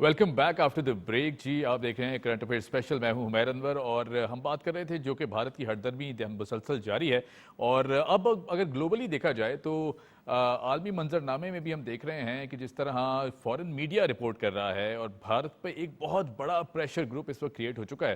Welcome back after the break जी। आप देख रहे हैं करंट अफेयर स्पेशल। मैं हूं हुमैर अनवर और हम बात कर रहे थे जो कि भारत की हरदर्मी मुसलसल जारी है। और अब अगर ग्लोबली देखा जाए तो आलमी मंजरनामे में भी हम देख रहे हैं कि जिस तरह फॉरेन मीडिया रिपोर्ट कर रहा है और भारत पे एक बहुत बड़ा प्रेशर ग्रुप इस वक्त क्रिएट हो चुका है।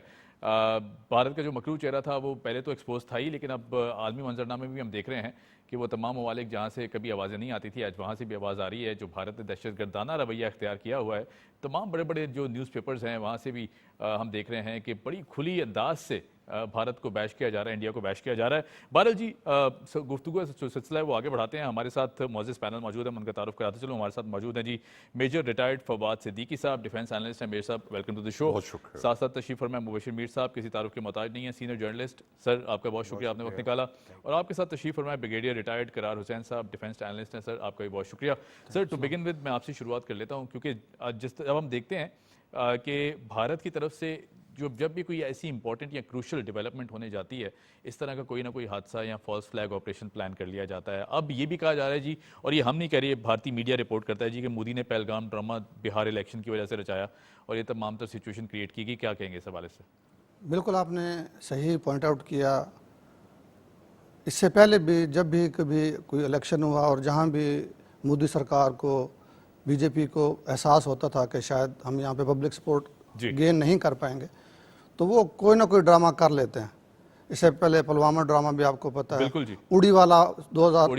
भारत का जो मकरू चेहरा था वो पहले तो एक्सपोज था ही, लेकिन अब आलमी मंजरनामे में भी हम देख रहे हैं कि वो तमाम ममालिक जहाँ से कभी आवाज़ें नहीं आती थी आज वहाँ से भी आवाज़ आ रही है। जो भारत ने दहशतगर्दाना रवैया अख्तियार किया हुआ है, तमाम बड़े बड़े जो न्यूज़पेपर्स हैं वहाँ से भी हम देख रहे हैं कि बड़ी खुली अंदाज से भारत को बैश किया जा रहा है, इंडिया को बैश किया जा रहा है। बहरहाल जी, गुफ्तगू जो सिलसिला है वो आगे बढ़ाते हैं। हमारे साथ मौजूद पैनल मौजूद है, मैं उनका तारुफ कराते चलूँ। हमारे साथ मौजूद हैं जी मेजर रिटायर्ड फवाद सिद्दीकी साहब, डिफेंस एनालिस्ट हैं। मेजर साहब, वेलकम टू द शो। साथ साथ तशरीफ फरमा मुबशिर मीर साहब, किसी तारुफ के मोहताज नहीं है, सीनियर जर्नलिस्ट। सर आपका बहुत शुक्रिया, आपने वक्त निकाला। और आपके साथ तशरीफ फरमा ब्रिगेडियर रिटायर्ड करार हुसैन साहब, डिफेंस एनालिस्ट हैं। सर आपका भी बहुत शुक्रिया। सर टू बिगिन विद मैं आपसे शुरुआत कर लेता हूँ, क्योंकि जब हम देखते हैं कि भारत की तरफ से जब भी कोई ऐसी इंपॉर्टेंट या क्रूशल डेवलपमेंट होने जाती है, इस तरह का कोई ना कोई हादसा या फॉल्स फ्लैग ऑपरेशन प्लान कर लिया जाता है। अब ये भी कहा जा रहा है जी, और ये हम नहीं कह रहे, भारतीय मीडिया रिपोर्ट करता है जी, कि मोदी ने पहलगाम ड्रामा बिहार इलेक्शन की वजह से रचाया और ये तमाम तर सिचुएशन क्रिएट की गई। क्या कहेंगे इस हवाले से? बिल्कुल आपने सही पॉइंट आउट किया। इससे पहले भी जब भी कभी कोई इलेक्शन हुआ और जहाँ भी मोदी सरकार को, बीजेपी को एहसास होता था कि शायद हम यहाँ पे पब्लिक सपोर्ट गेन नहीं कर पाएंगे, तो वो कोई ना कोई ड्रामा कर लेते हैं। इससे पहले पुलवामा ड्रामा भी आपको पता है, उड़ी वाला 2000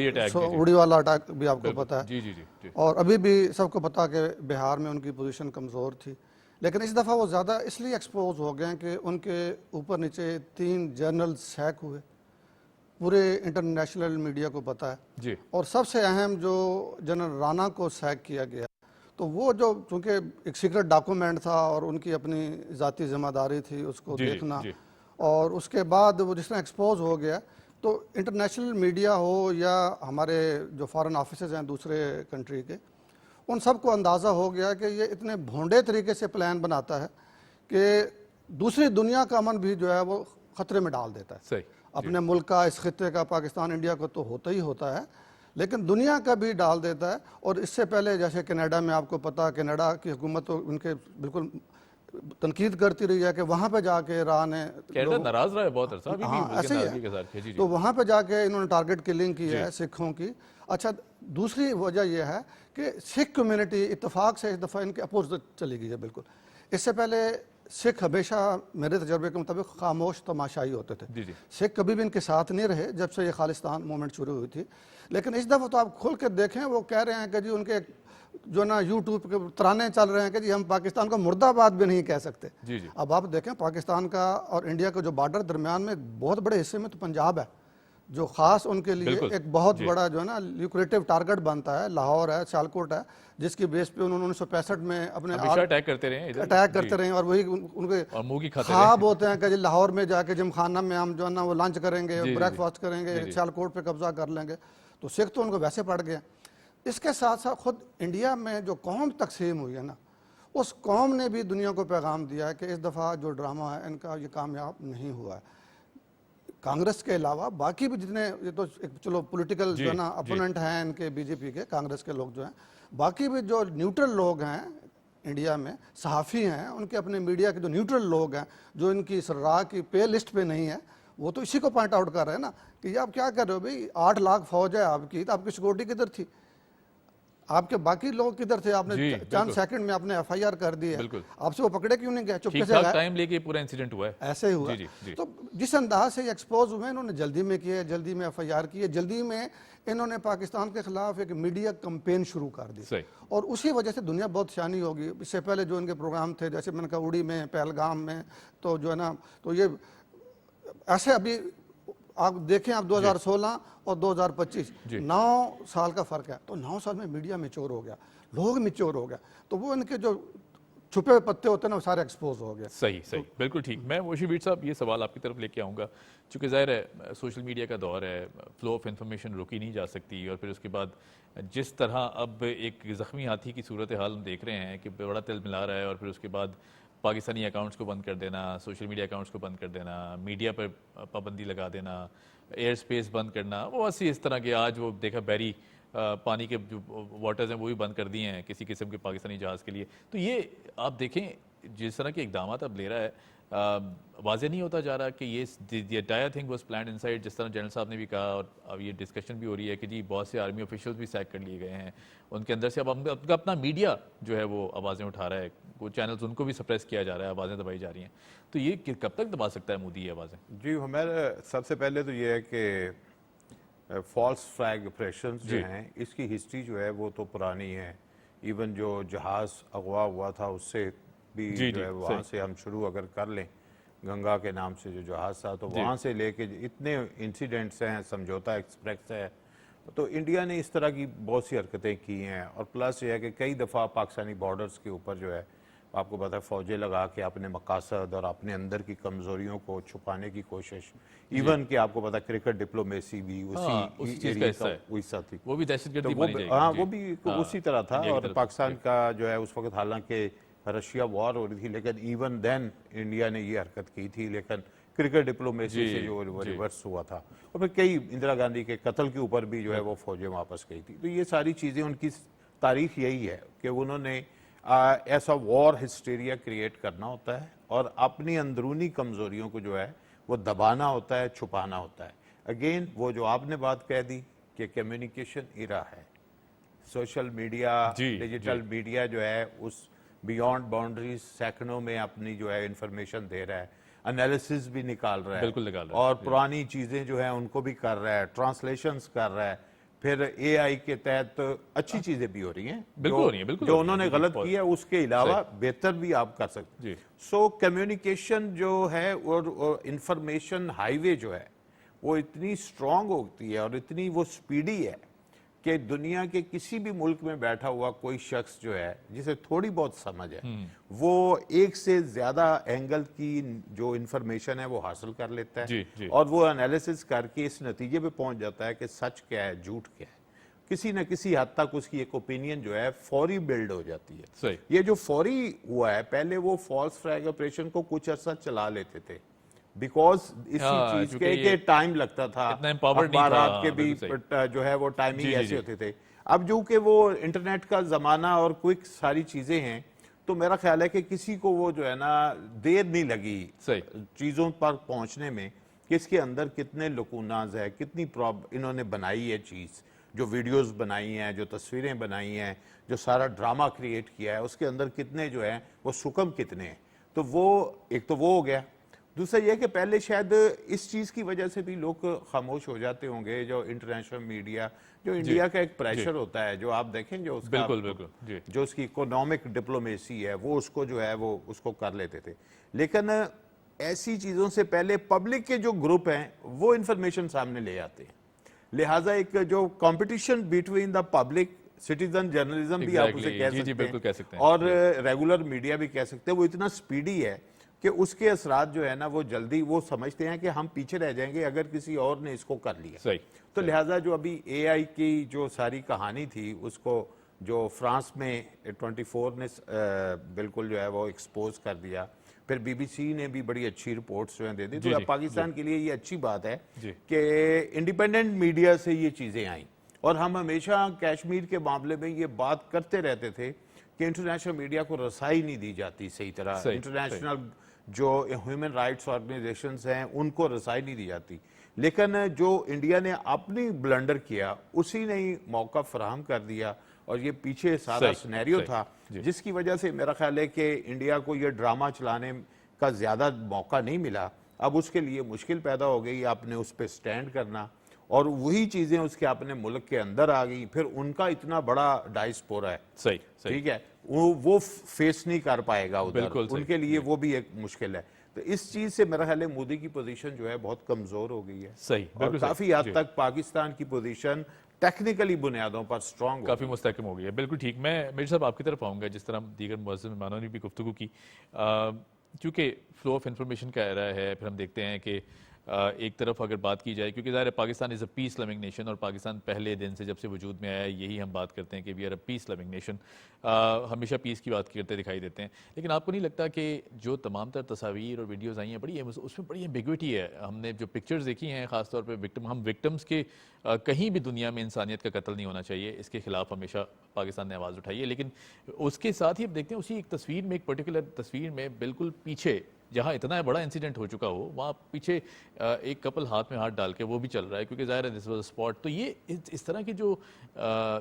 उड़ी वाला अटैक भी आपको पता है। जी। और अभी भी सबको पता कि बिहार में उनकी पोजीशन कमज़ोर थी, लेकिन इस दफ़ा वो ज़्यादा इसलिए एक्सपोज हो गए कि उनके ऊपर नीचे 3 जनरल हैक हुए, पूरे इंटरनेशनल मीडिया को पता है जी। और सबसे अहम जो जनरल राणा को सैक किया गया, तो वो जो चूँकि एक सीक्रेट डॉक्यूमेंट था और उनकी अपनी ज़ाती जिम्मेदारी थी उसको देखना, और उसके बाद वो जिस तरह एक्सपोज हो गया, तो इंटरनेशनल मीडिया हो या हमारे जो फॉरेन ऑफिसेज हैं दूसरे कंट्री के, उन सबको अंदाज़ा हो गया कि ये इतने भोंडे तरीके से प्लान बनाता है कि दूसरी दुनिया का अमन भी जो है वो ख़तरे में डाल देता है। सही। अपने मुल्क का, इस खित्ते का, पाकिस्तान इंडिया को तो होता ही होता है, लेकिन दुनिया का भी डाल देता है। और इससे पहले जैसे कनाडा में आपको पता, कनाडा की हुकूमत तो उनके बिल्कुल तनकीद करती रही है कि वहाँ पे जाके ईरान ने नाराज रहा है बहुत अरसा, अभी भी ऐसे ही है, तो वहाँ पे जाके इन्होंने टारगेट किलिंग की है सिखों की। अच्छा, दूसरी वजह यह है कि सिख कम्युनिटी इत्तेफाक से इस दफ़ा इनके अपोजिट चली गई है बिल्कुल। इससे पहले सिख हमेशा मेरे तजर्बे के मुताबिक खामोश तमाशाई होते थे। सिख कभी भी इनके साथ नहीं रहे जब से ये खालिस्तान मूवमेंट शुरू हुई थी, लेकिन इस दफ़ा तो आप खुल कर देखें, वो कह रहे हैं कि जी उनके जो ना यूट्यूब के तराने चल रहे हैं कि जी हम पाकिस्तान को मुर्दाबाद भी नहीं कह सकते। अब आप देखें, पाकिस्तान का और इंडिया का जो बॉर्डर दरमियान में बहुत बड़े हिस्से में तो पंजाब है, जो ख़ास उनके लिए एक बहुत बड़ा जो है ना ल्यूक्रेटिव टारगेट बनता है। लाहौर है, सियालकोट है, जिसकी बेस पे उन्होंने 1965 में अपने अटैक करते रहे और वही उनके ख्वाब होते हैं कि जी लाहौर में जाके जिमखाना में हम जो है ना वो लंच करेंगे, ब्रेकफास्ट करेंगे, सियालकोट पे कब्जा कर लेंगे। तो सिख तो उनको वैसे पड़ गए। इसके साथ साथ खुद इंडिया में जो कौम तकसीम हुई है ना, उस कौम ने भी दुनिया को पैगाम दिया है कि इस दफ़ा जो ड्रामा है इनका ये कामयाब नहीं हुआ है। कांग्रेस के अलावा बाकी भी जितने, ये तो चलो पॉलिटिकल जो है ना अपोनेंट हैं इनके, बीजेपी के, कांग्रेस के लोग जो हैं, बाकी भी जो न्यूट्रल लोग हैं इंडिया में, सहाफ़ी हैं, उनके अपने मीडिया के जो न्यूट्रल लोग हैं, जो इनकी सर्राह की पे लिस्ट पे नहीं है, वो तो इसी को पॉइंट आउट कर रहे हैं ना कि ये आप क्या कर रहे हो भाई, 8 लाख फौज है आपकी, तो आपकी सिक्योरिटी किधर थी, आपके बाकी लोग किधर थे? आपने चंद सेकंड में आपने एफआईआर कर दी है, आपसे वो पकड़े क्यों नहीं गए? चुपके से टाइम लेके पूरा इंसिडेंट हुआ है, ऐसे ही हुआ। तो जिस अंदाज से एक्सपोज हुए, इन्होंने जल्दी में किया, जल्दी में एफआईआर की है, जल्दी में इन्होंने पाकिस्तान के खिलाफ एक मीडिया कैंपेन शुरू कर दी, और उसी वजह से दुनिया बहुत सियानी होगी। इससे पहले जो इनके प्रोग्राम थे, जैसे मैंने कहा उड़ी में, पहलगाम में, तो जो है ना, तो ये ऐसे अभी आप देखें, आप 2016 और 2025 9 साल का फ़र्क है, तो 9 साल में मीडिया मैच्योर हो गया, लोग मैच्योर हो गया, तो वो इनके जो छुपे हुए पत्ते होते हैं ना वो सारे एक्सपोज हो गए। सही बिल्कुल ठीक। मैं मुबशिर मीर साहब ये सवाल आपकी तरफ लेके आऊँगा, चूँकि ज़ाहिर है सोशल मीडिया का दौर है, फ्लो ऑफ इन्फॉर्मेशन रोकी नहीं जा सकती, और फिर उसके बाद जिस तरह अब एक ज़ख्मी हाथी की सूरत हाल हम देख रहे हैं कि बड़ा तिल मिला रहा है, और फिर उसके बाद पाकिस्तानी अकाउंट्स को बंद कर देना, सोशल मीडिया अकाउंट्स को बंद कर देना, मीडिया पर पाबंदी लगा देना, एयर स्पेस बंद करना, वो ऐसी इस तरह के आज वो देखा बैरी पानी के जो वाटर्स हैं वो भी बंद कर दिए हैं किसी किस्म के पाकिस्तानी जहाज़ के लिए। तो ये आप देखें जिस तरह के इकदाम अब ले रहा है, वाज़ेह नहीं होता जा रहा कि ये the entire thing was planned inside, जिस तरह जनरल साहब ने भी कहा, और अब ये डिस्कशन भी हो रही है कि जी बहुत से आर्मी ऑफिशियल्स भी सैक कर लिए गए हैं उनके अंदर से। अब अपना मीडिया जो है वो आवाज़ें उठा रहा है, वो चैनल्स उनको भी सप्रेस किया जा रहा है, आवाज़ें दबाई जा रही हैं। तो ये कब तक दबा सकता है मोदी ये आवाज़ें? जी हमारा सबसे पहले तो ये है कि फॉल्स फ्लैग ऑपरेशंस जो हैं इसकी हिस्ट्री जो है वो तो पुरानी है। इवन जो जहाज़ अगवा हुआ था उससे भी जो है वहाँ से हम शुरू अगर कर लें, गंगा के नाम से जो जहाज़ था, तो वहाँ से लेके इतने इंसिडेंट्स हैं, समझौता एक्सप्रेस है, तो इंडिया ने इस तरह की बहुत सी हरकतें की हैं। और प्लस ये है कि कई दफ़ा पाकिस्तानी बॉर्डर्स के ऊपर जो है आपको पता है फौजें लगा के अपने मकासद और अपने अंदर की कमज़ोरियों को छुपाने की कोशिश, इवन कि आपको पता क्रिकेट डिप्लोमेसी भी उसी चीज़ का हिस्सा थी, वो भी दहशतगर्दी बनी जाएगी। हाँ, वो भी उसी तरह था। और पाकिस्तान का जो है उस वक्त हालांकि रशिया वॉर हो रही थी, लेकिन इवन देन इंडिया ने ये हरकत की थी, लेकिन क्रिकेट डिप्लोमेसी से जो रिवर्स हुआ था। और फिर कई इंदिरा गांधी के कत्ल के ऊपर भी जो है वो फौजें वापस गई थी। तो ये सारी चीज़ें, उनकी तारीख यही है कि उन्होंने ऐसा वॉर हिस्टीरिया क्रिएट करना होता है और अपनी अंदरूनी कमज़ोरियों को जो है वो दबाना होता है, छुपाना होता है। अगेन वो जो आपने बात कह दी कि कम्युनिकेशन इरा है, सोशल मीडिया, डिजिटल मीडिया जो है उस बियॉन्ड बाउंड्रीज सेकंडों में अपनी जो है इंफॉर्मेशन दे रहा है, एनालिसिस भी निकाल रहा है, बिल्कुल निकाल रहा है, और पुरानी चीज़ें जो है उनको भी कर रहा है, ट्रांसलेशंस कर रहा है। फिर एआई के तहत अच्छी चीजें भी हो रही हैं, बिल्कुल हो रही हैं, बिल्कुल जो उन्होंने गलत किया उसके अलावा बेहतर भी आप कर सकते हैं। सो कम्युनिकेशन जो है और इंफॉर्मेशन हाईवे जो है वो इतनी स्ट्रांग होती है और इतनी वो स्पीडी है कि दुनिया के किसी भी मुल्क में बैठा हुआ कोई शख्स जो है जिसे थोड़ी बहुत समझ है वो एक से ज्यादा एंगल की जो इंफॉर्मेशन है वो हासिल कर लेता है और वो एनालिसिस करके इस नतीजे पे पहुंच जाता है कि सच क्या है, झूठ क्या है। किसी न किसी हद तक उसकी एक ओपिनियन जो है फौरी बिल्ड हो जाती है। सही। ये जो फौरी हुआ है, पहले वो फॉल्स फ्लैग ऑपरेशन को कुछ अर्सा चला लेते थे बिकॉज इसी चीज के टाइम लगता था, अखबारात के भी जो है वो टाइमिंग ऐसे होते थे। अब जो कि वो इंटरनेट का जमाना और क्विक सारी चीजें हैं, तो मेरा ख्याल है कि किसी को वो जो है ना देर नहीं लगी चीजों पर पहुंचने में कि इसके अंदर कितने लुकूनाज है, कितनी इन्होंने बनाई है चीज, जो वीडियोस बनाई हैं, जो तस्वीरें बनाई हैं, जो सारा ड्रामा क्रिएट किया है, उसके अंदर कितने जो है वो सुकम कितने हैं। तो वो एक तो वो हो गया। दूसरा यह कि पहले शायद इस चीज की वजह से भी लोग खामोश हो जाते होंगे, जो इंटरनेशनल मीडिया, जो इंडिया का एक प्रेशर होता है, जो आप देखें जो उसका बिल्कुल जो उसकी इकोनॉमिक डिप्लोमेसी है वो उसको जो है वो उसको कर लेते थे। लेकिन ऐसी चीजों से पहले पब्लिक के जो ग्रुप हैं वो इंफॉर्मेशन सामने ले आते हैं। लिहाजा एक जो competition between the public, citizen journalism भी आप उसे कह सकते हैं और रेगुलर मीडिया भी कह सकते हैं, वो इतना स्पीडी है कि उसके असरात जो है ना वो जल्दी वो समझते हैं कि हम पीछे रह जाएंगे अगर किसी और ने इसको कर लिया। सही। तो लिहाजा जो अभी एआई की जो सारी कहानी थी उसको जो फ्रांस में 24 ने बिल्कुल जो है वो एक्सपोज कर दिया, फिर बीबीसी ने भी बड़ी अच्छी रिपोर्ट्स जो है दे दी। तो पाकिस्तान के लिए ये अच्छी बात है कि इंडिपेंडेंट मीडिया से ये चीजें आई। और हम हमेशा कश्मीर के मामले में ये बात करते रहते थे कि इंटरनेशनल मीडिया को रसाई नहीं दी जाती सही तरह, इंटरनेशनल जो ह्यूमन राइट्स ऑर्गेनाइजेशंस हैं उनको रसाई नहीं दी जाती। लेकिन जो इंडिया ने अपनी ब्लंडर किया उसी ने ही मौका फराहम कर दिया और ये पीछे सारा सिनेरियो था जिसकी वजह से मेरा ख्याल है कि इंडिया को ये ड्रामा चलाने का ज्यादा मौका नहीं मिला। अब उसके लिए मुश्किल पैदा हो गई आपने उस पर स्टैंड करना, और वही चीजें उसके अपने मुल्क के अंदर आ गई। फिर उनका इतना बड़ा डायस्पोरा है, सही ठीक है, वो फेस नहीं कर पाएगा उधर, उनके लिए वो भी एक मुश्किल है। तो इस चीज से मेरा ख्याल है मोदी की पोजीशन जो है बहुत कमजोर हो गई है। सही, और काफी हद तक पाकिस्तान की पोजीशन टेक्निकली बुनियादों पर स्ट्रांग काफी मुस्तहकम हो गई है। बिल्कुल ठीक। मैं मेरे साहब आपकी तरफ आऊंगा, जिस तरह दीगर मुअज़्ज़िज़ मेहमानों ने भी गुफ्तगू की, क्योंकि फ्लो ऑफ इंफॉर्मेशन का एरा है। फिर हम देखते हैं कि एक तरफ अगर बात की जाए, क्योंकि ज़ाहिर है Pakistan is a peace loving nation, और पाकिस्तान पहले दिन से जब से वजूद में आया है यही हम बात करते हैं कि we are a peace loving nation, हमेशा पीस की बात करते दिखाई देते हैं। लेकिन आपको नहीं लगता कि जो तमाम तर तस्वीर और वीडियोज़ आई हैं बड़ी उसमें बड़ी एम्बिग्विटी है? हमने जो पिक्चर्स देखी हैं ख़ासतौर पर विक्टिम्स के कहीं भी दुनिया में इंसानियत का कत्ल नहीं होना चाहिए, इसके खिलाफ हमेशा पाकिस्तान ने आवाज़ उठाई है। लेकिन उसके साथ ही अब देखते हैं उसी एक तस्वीर में, एक पर्टिकुलर तस्वीर में बिल्कुल पीछे जहाँ इतना बड़ा इंसिडेंट हो चुका हो वहाँ पीछे एक कपल हाथ में हाथ डाल के वो भी चल रहा है, क्योंकि ज़ाहिर है दिस वाज स्पॉट। तो ये इस तरह की जो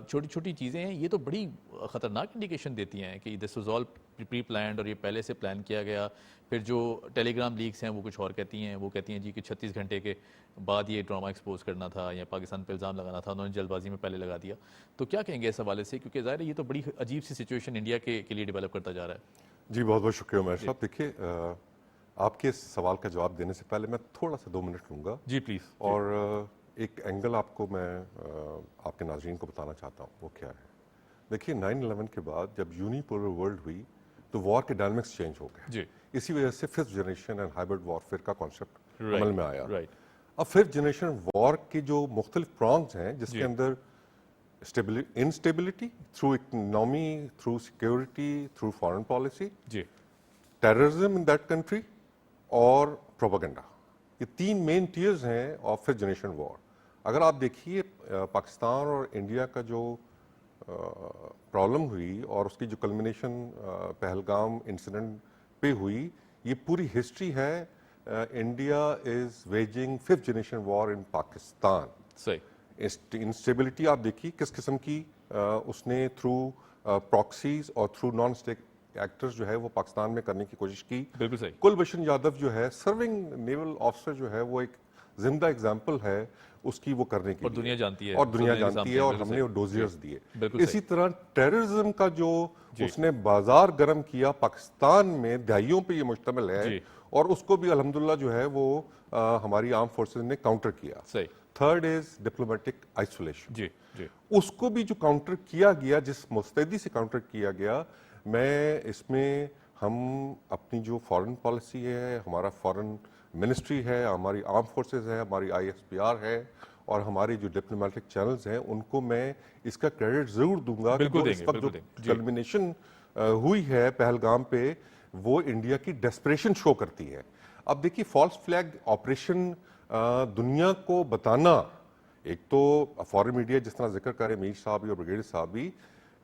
छोटी छोटी चीज़ें हैं ये तो बड़ी ख़तरनाक इंडिकेशन देती हैं कि this was all pre planned और ये पहले से प्लान किया गया। फिर जो टेलीग्राम लीक्स हैं वो कुछ और कहती हैं, वो कहती हैं जी कि 36 घंटे के बाद ये ड्रामा एक्सपोज करना था या पाकिस्तान पर इल्ज़ाम लगाना था, उन्होंने जल्दबाजी में पहले लगा दिया। तो क्या कहेंगे इस हवाले से, क्योंकि ज़ाहिर है ये तो बड़ी अजीब सी सिचुएशन इंडिया के लिए डेवलप करता जा रहा है। जी बहुत बहुत शुक्रिया उमर साहब। देखिए आपके इस सवाल का जवाब देने से पहले मैं थोड़ा सा 2 मिनट लूँगा जी प्लीज़, और एक एंगल आपको मैं आपके नाज़रीन को बताना चाहता हूँ। वो क्या है, देखिए 9/11 के बाद जब यूनिपोलर वर्ल्ड हुई तो वॉर के डायनामिक्स चेंज हो गए। इसी वजह से 5th generation and hybrid warfare का कॉन्सेप्ट अमल में आया। अब 5th जनरेशन वॉर के जो मुख्तलिफ प्रॉन्ग्स हैं, जिसके अंदर instability through economy, through security, through foreign policy, terrorism in that country और प्रोपेगेंडा, ये 3 मेन टीयर्स हैं ऑफ 5th जनरेशन वॉर। अगर आप देखिए पाकिस्तान और इंडिया का जो प्रॉब्लम हुई और उसकी जो कल्मिनेशन पहलगाम इंसिडेंट पे हुई, ये पूरी हिस्ट्री है। India is waging 5th generation war in Pakistan. सही इंस्टेबिलिटी आप देखिए किस किस्म की उसने थ्रू प्रॉक्सीज और थ्रू नॉन स्टेट एक्टर्स जो है वो पाकिस्तान में करने की कोशिश की। बिल्कुल सही। कुलभूषण यादव जो है सर्विंग नेवल ऑफिसर जो है वो एक जिंदा एग्जाम्पल है उसकी, वो करने की और दुनिया जानती है, और दुनिया जानती है, और हमने डोजियर्स दिए। इसी तरह टेररिज्म का जो उसने बाजार गर्म किया पाकिस्तान में, दहाइयों पे ये मुश्तमिल है, और उसको भी अल्हम्दुलिल्लाह जो है वो हमारी आर्म फोर्सेस ने काउंटर किया। सही। थर्ड इज डिप्लोमेटिक आइसोलेशन, उसको भी जो काउंटर किया गया, जिस मुस्तैदी से काउंटर किया गया, मैं इसमें हम अपनी जो फॉरेन पॉलिसी है, हमारा फॉरेन मिनिस्ट्री है, हमारी आर्म फोर्सेस है, हमारी ISPR है और हमारे जो डिप्लोमेटिक चैनल्स हैं, उनको मैं इसका क्रेडिट जरूर दूंगा कि इस वक्त जो कल्मिनेशन हुई है पहलगाम पे, वो इंडिया की डेस्परेशन शो करती है। अब देखिए फॉल्स फ्लैग ऑपरेशन दुनिया को बताना, एक तो फॉरेन मीडिया जिस तरह जिक्र करे मीर साहब और ब्रिगेडियर साहब भी,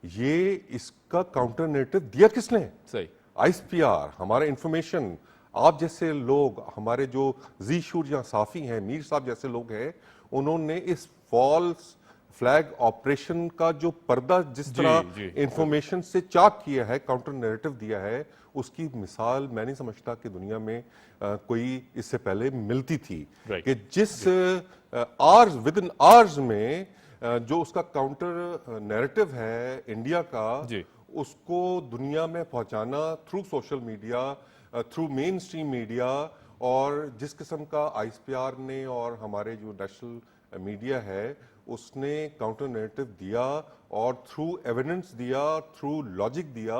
ये इसका काउंटर नेरेटिव दिया किसने? सही, ISPR, हमारा इंफॉर्मेशन, आप जैसे लोग, हमारे जो जी-शूर या साफी हैं, मीर साहब जैसे लोग हैं, उन्होंने इस फॉल्स फ्लैग ऑपरेशन का जो पर्दा जिस तरह इंफॉर्मेशन से चाक किया है, काउंटर नैरेटिव दिया है, उसकी मिसाल मैं नहीं समझता कि दुनिया में कोई इससे पहले मिलती थी। कि जिस आवर्स, विद इन आवर्स में जो उसका काउंटर नैरेटिव है इंडिया का, उसको दुनिया में पहुंचाना through social media, through main stream media, और जिस किस्म का ISPR ने और हमारे जो नेशनल मीडिया है उसने काउंटर नैरेटिव दिया और थ्रू एविडेंस दिया, थ्रू लॉजिक दिया,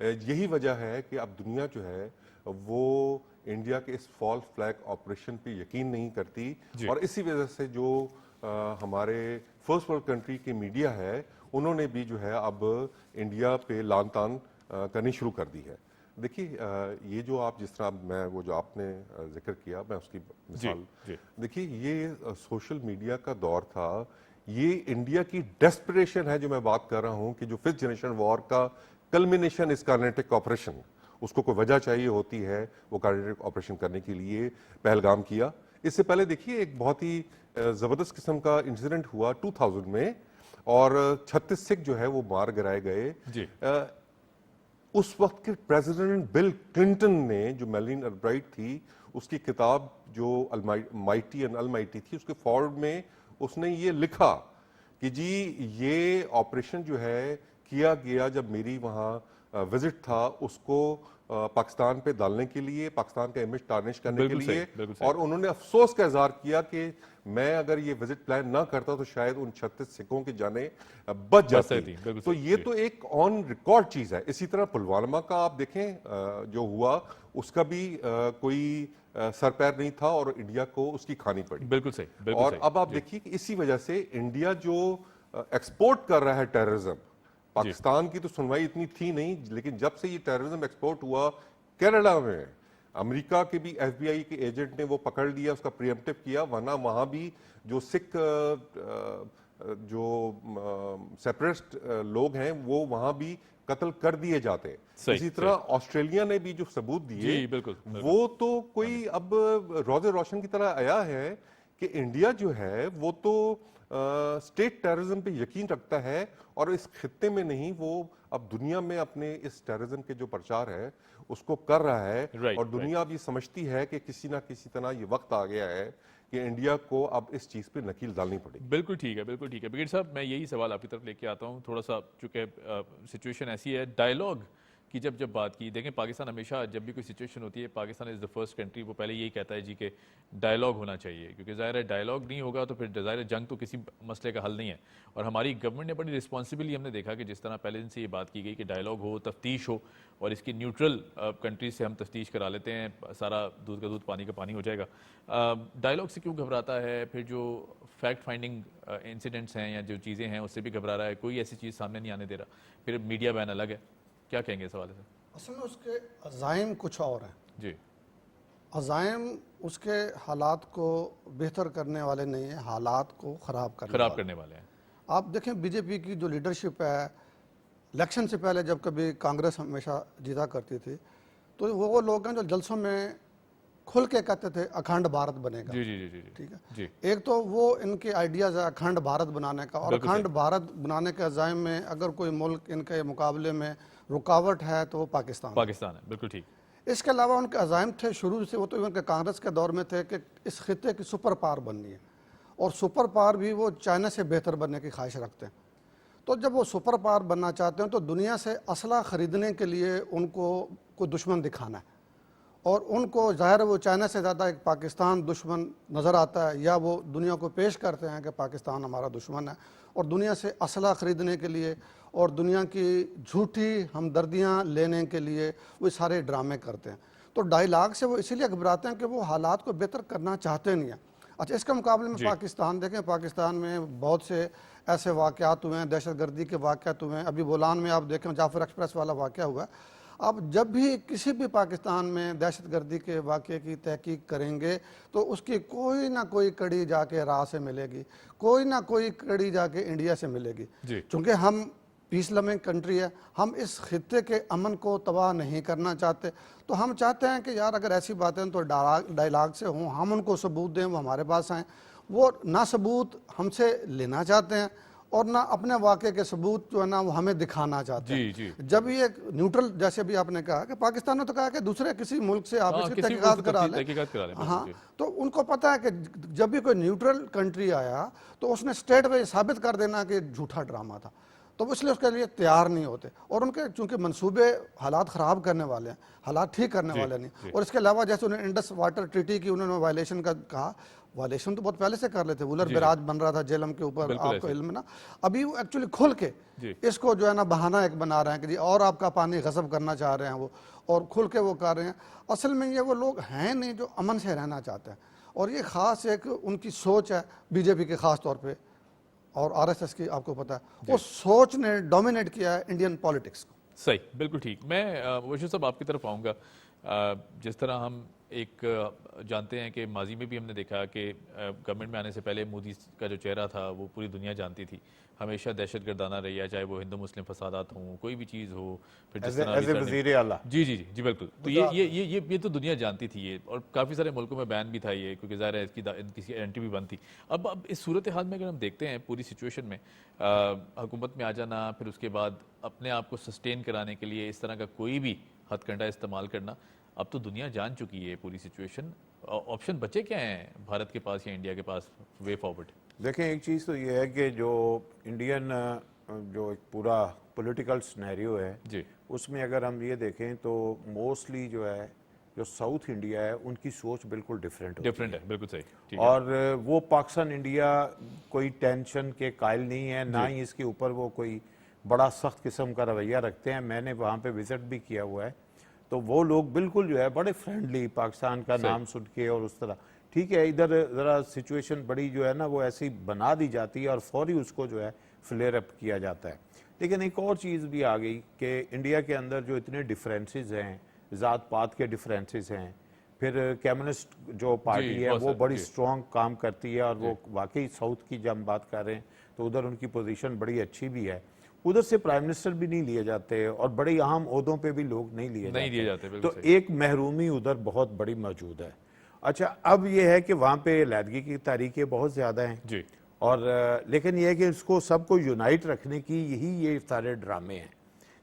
यही वजह है कि अब दुनिया जो है वो इंडिया के इस फॉल्स फ्लैग ऑपरेशन पे यकीन नहीं करती, और इसी वजह से जो हमारे फर्स्ट वर्ल्ड कंट्री की मीडिया है, उन्होंने भी जो है अब इंडिया पे लान तान करनी शुरू कर दी है। देखिए ये जो आप जिस तरह मैं वो जो आपने जिक्र किया, मैं उसकी मिसाल देखिए, ये सोशल मीडिया का दौर था, ये इंडिया की डेस्परेशन है जो मैं बात कर रहा हूं कि जो 5th जनरेशन वॉर का कल्मिनेशन इस कार्नेटिक ऑपरेशन, उसको कोई वजह चाहिए होती है, वो कार्नेटिक ऑपरेशन करने के लिए पहलगाम किया। इससे पहले देखिए एक बहुत ही जबरदस्त किस्म का इंसिडेंट हुआ 2000 में, और 36 सिख जो है वो मार गिराए गए। उस वक्त के प्रेसिडेंट बिल क्लिंटन ने, जो मेलिन अल्ब्राइट थी, उसकी किताब जो माइटी एंड अलमाइटी थी, उसके फॉरवर्ड में उसने ये लिखा कि जी ये ऑपरेशन जो है किया गया जब मेरी वहाँ विजिट था, उसको पाकिस्तान पे डालने के लिए, पाकिस्तान का इमेज टार्निश करने के लिए, और उन्होंने अफसोस का इजहार किया कि मैं अगर ये विजिट प्लान ना करता तो शायद उन 36 सिखों की जानें बच जाती। तो ये तो एक ऑन रिकॉर्ड चीज है। इसी तरह पुलवामा का आप देखें जो हुआ, उसका भी कोई सर पैर नहीं था और इंडिया को उसकी खानी पड़ी। बिल्कुल सही। और अब आप देखिए कि इसी वजह से इंडिया जो एक्सपोर्ट कर रहा है टेररिज्म, पाकिस्तान की तो सुनवाई इतनी थी नहीं, लेकिन जब से ये टेररिज्म एक्सपोर्ट हुआ कनाडा में, अमेरिका के भी एफबीआई के एजेंट ने वो पकड़ लिया, उसका प्रिएम्प्टिव किया, वरना वहां भी जो सिख जो सेपरेटिस्ट लोग हैं वो वहां भी कत्ल कर दिए जाते हैं। इसी तरह ऑस्ट्रेलिया ने भी जो सबूत दिए, वो तो कोई अब रोज़े रोशन की तरह आया है कि इंडिया जो है वो तो स्टेट टेररिज्म पे यकीन रखता है और इस खित्ते में नहीं, वो अब दुनिया में अपने इस टेररिज्म के जो प्रचार है उसको कर रहा है। और दुनिया अब ये समझती है कि किसी ना किसी तरह ये वक्त आ गया है कि इंडिया को अब इस चीज पे नकील डालनी पड़ेगी। बिल्कुल ठीक है, बिल्कुल ठीक है। ब्रिगेड साहब, मैं यही सवाल आपकी तरफ लेके आता हूँ थोड़ा सा, चूंकि सिचुएशन ऐसी है, डायलॉग की जब बात की, देखें पाकिस्तान हमेशा जब भी कोई सिचुएशन होती है, Pakistan is the first country, वो पहले यही कहता है जी कि डायलॉग होना चाहिए, क्योंकि ज़ाहिर है डायलॉग नहीं होगा तो फिर ज़ाहिर है जंग तो किसी मसले का हल नहीं है। और हमारी गवर्नमेंट ने बड़ी रिस्पॉन्सिबली, हमने देखा कि जिस तरह पहले दिन से ये बात की गई कि डायलॉग हो, तफ्तीश हो, और इसकी न्यूट्रल कंट्रीज से हम तफ्तीश करा लेते हैं, सारा दूध का दूध पानी का पानी हो जाएगा। डायलॉग से क्यों घबराता है? फिर जो फैक्ट फाइंडिंग इंसिडेंट्स हैं या जो चीज़ें हैं उससे भी घबरा रहा है, कोई ऐसी चीज़ सामने नहीं आने दे रहा, फिर मीडिया बैन अलग है, क्या कहेंगे इस हवाले से? असल में उसके अज़ाइम कुछ और हैं जी। अज़ाइम उसके हालात को बेहतर करने वाले नहीं है, हालात को ख़राब करने वाले हैं। आप देखें बीजेपी की जो लीडरशिप है, इलेक्शन से पहले जब कभी कांग्रेस हमेशा जीता करती थी, तो वो लोग हैं जो जलसों में खुल के कहते थे अखंड भारत बनेगा। जी जी जी जी ठीक है जी। एक तो वो इनके आइडियाज़ है अखंड भारत बनाने का, और अखंड भारत बनाने के अज़ाइम में अगर कोई मुल्क इनके मुकाबले में रुकावट है तो वो पाकिस्तान है। बिल्कुल ठीक। इसके अलावा उनके अज़ाइम थे शुरू से, वो तो इवन के कांग्रेस के दौर में थे कि इस खित्ते की सुपर पावर बननी है, और सुपर पावर भी वो चाइना से बेहतर बनने की ख्वाहिश रखते हैं। तो जब वो सुपर पावर बनना चाहते हैं तो दुनिया से असला ख़रीदने के लिए उनको कोई दुश्मन दिखाना है, और उनको ज़ाहिर है वो चाइना से ज़्यादा एक पाकिस्तान दुश्मन नज़र आता है, या वो दुनिया को पेश करते हैं कि पाकिस्तान हमारा दुश्मन है, और दुनिया से असला ख़रीदने के लिए और दुनिया की झूठी हमदर्दियाँ लेने के लिए वो सारे ड्रामे करते हैं। तो डायलॉग से वो इसीलिए घबराते हैं कि वो हालात को बेहतर करना चाहते नहीं हैं। अच्छा, इसके मुकाबले में पाकिस्तान देखें, पाकिस्तान में बहुत से ऐसे वाक़यात हुए हैं, दहशतगर्दी के वाक़यात हुए हैं। अभी बोलान में आप देखें जाफर एक्सप्रेस वाला वाक़या हुआ। आप जब भी किसी भी पाकिस्तान में दहशतगर्दी के वाक़े की तहकीक करेंगे तो उसकी कोई ना कोई कड़ी जाके राह से मिलेगी, कोई ना कोई कड़ी जाके इंडिया से मिलेगी। चूँकि हम पीस लविंग कंट्री है, हम इस खित्ते के अमन को तबाह नहीं करना चाहते, तो हम चाहते हैं कि यार अगर ऐसी बातें तो डायलॉग से हों, हम उनको सबूत दें, वो हमारे पास आएँ। वो ना सबूत हमसे लेना चाहते हैं और ना अपने वाक़े के सबूत जो है ना वो हमें दिखाना चाहते हैं। जब ये न्यूट्रल, जैसे भी आपने कहा कि पाकिस्तान ने तो कहा कि दूसरे किसी मुल्क से आप इसकी तहकीकात करा लें। हाँ, तो उनको पता है कि जब भी कोई न्यूट्रल कंट्री आया तो उसने स्टेट में साबित कर देना कि झूठा ड्रामा था, तो इसलिए उसके लिए तैयार नहीं होते। और उनके चूंकि मंसूबे हालात ख़राब करने वाले हैं, हालात ठीक करने वाले नहीं। और इसके अलावा जैसे उन्होंने इंडस वाटर ट्रीटी की उन्होंने वायलेशन का कहा, वायलेशन तो बहुत पहले से कर लेते, वुलर बिराज बन रहा था जेलम के ऊपर, आपको इल्म ना। अभी वो एक्चुअली खुल के इसको जो है ना बहाना एक बना रहे हैं कि जी और आपका पानी गजब करना चाह रहे हैं वो, और खुल के वो कर रहे हैं। असल में ये वो लोग हैं नहीं जो अमन से रहना चाहते हैं, और ये ख़ास एक उनकी सोच है बीजेपी के ख़ास तौर पर, और आरएसएस की आपको पता है, वो सोच ने डोमिनेट किया है इंडियन पॉलिटिक्स को। सही, बिल्कुल ठीक। मैं वैसे साहब आपकी तरफ आऊँगा। जिस तरह हम एक जानते हैं कि माजी में भी हमने देखा कि गवर्नमेंट में आने से पहले मोदी का जो चेहरा था वो पूरी दुनिया जानती थी, हमेशा दहशतगर्दाना रही है, चाहे वो हिंदू मुस्लिम फसादात हों, कोई भी चीज़ हो। फिर जिस तरह वज़ीर आला, जी जी जी बिल्कुल, तो ये तो दुनिया जानती थी ये, और काफ़ी सारे मुल्कों में बैन भी था ये, क्योंकि ज़ाहिर है इसकी एंट्री भी बंद थी। अब इस सूरत हाल में अगर हम देखते हैं पूरी सिचुएशन में हुकूमत में आ जाना, फिर उसके बाद अपने आप को सस्टेन कराने के लिए इस तरह का कोई भी हथकंडा इस्तेमाल करना, अब तो दुनिया जान चुकी है पूरी सिचुएशन। ऑप्शन बचे क्या हैं भारत के पास या इंडिया के पास वे फॉरवर्ड? देखें, एक चीज़ तो ये है कि जो इंडियन जो एक पूरा पॉलिटिकल सिनेरियो है जी, उसमें अगर हम ये देखें तो मोस्टली जो है जो साउथ इंडिया है उनकी सोच बिल्कुल डिफरेंट है, बिल्कुल सही, ठीक है। और वो पाकिस्तान इंडिया कोई टेंशन के कायल नहीं है, ना ही इसके ऊपर वो कोई बड़ा सख्त किस्म का रवैया रखते हैं। मैंने वहाँ पे विजिट भी किया हुआ है, तो वो लोग बिल्कुल जो है बड़े फ्रेंडली, पाकिस्तान का नाम सुन के और उस तरह। ठीक है, इधर ज़रा सिचुएशन बड़ी जो है ना वो ऐसी बना दी जाती है और फौरी उसको जो है फ्लेयर अप किया जाता है। लेकिन एक और चीज़ भी आ गई कि इंडिया के अंदर जो इतने डिफरेंसेस हैं, ज़ात पात के डिफरेंसेस हैं, फिर कम्युनिस्ट जो पार्टी है वो बड़ी स्ट्रॉन्ग काम करती है और वो वाकई साउथ की जब हम बात कर रहे हैं तो उधर उनकी पोजीशन बड़ी अच्छी भी है। उधर से प्राइम मिनिस्टर भी नहीं लिए जाते और बड़े अहम ओहदों पे भी लोग नहीं लिए जाते। तो एक महरूमी उधर बहुत बड़ी मौजूद है। अच्छा, अब ये है कि वहाँ पे लैदगी की तारीखें बहुत ज़्यादा हैं जी, और लेकिन ये है कि इसको सबको यूनाइट रखने की ये सारे ड्रामे हैं